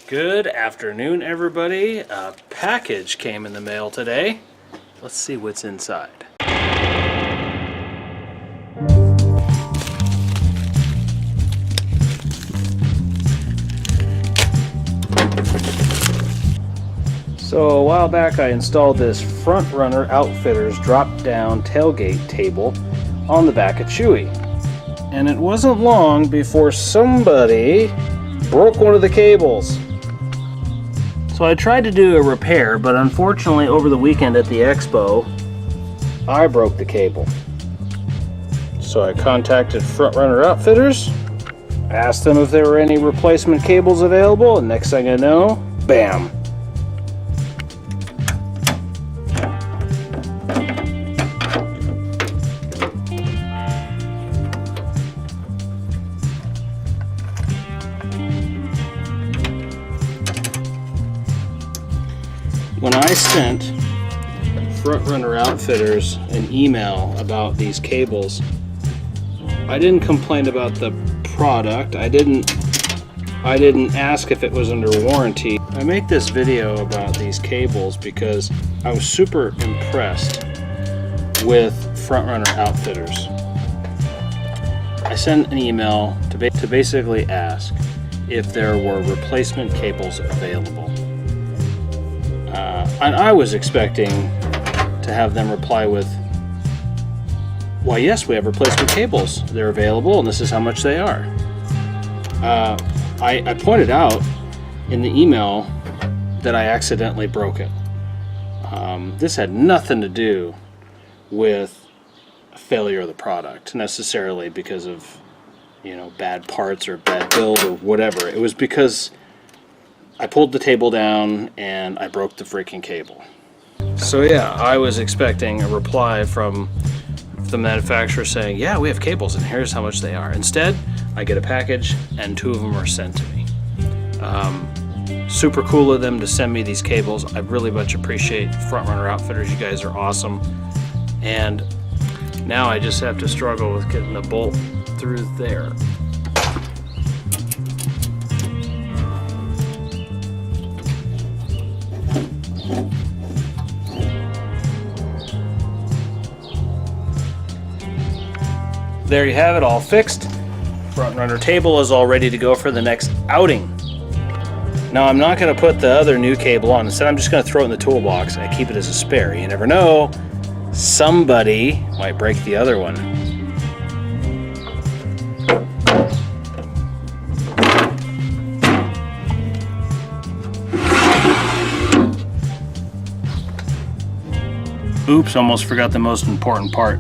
Good afternoon, everybody. A package came in the mail today. Let's see what's inside. So a while back I installed this Front Runner Outfitters drop-down tailgate table on the back of Chewy. And it wasn't long before somebody broke one of the cables. So I tried to do a repair, but unfortunately over the weekend at the expo, I broke the cable. So I contacted Front Runner Outfitters, asked them if there were any replacement cables available, and next thing I know, bam! When I sent Front Runner Outfitters an email about these cables, I didn't complain about the product. I didn't ask if it was under warranty. I make this video about these cables because I was super impressed with Front Runner Outfitters. I sent an email to basically ask if there were replacement cables available. And I was expecting to have them reply with, "Why, yes, we have replacement cables. They're available, and this is how much they are." I pointed out in the email that I accidentally broke it. This had nothing to do with a failure of the product, necessarily because of, bad parts or bad build or whatever. It was because I pulled the table down and I broke the freaking cable. So yeah, I was expecting a reply from the manufacturer saying, "Yeah, we have cables and here's how much they are." Instead, I get a package and 2 of them are sent to me. Super cool of them to send me these cables. I really much appreciate Front Runner Outfitters. You guys are awesome. And now I just have to struggle with getting the bolt through there. There you have it, all fixed. Front Runner table is all ready to go for the next outing. Now I'm not going to put the other new cable on. Instead, I'm just going to throw it in the toolbox and I keep it as a spare. You never know, somebody might break the other one. Oops, almost forgot the most important part.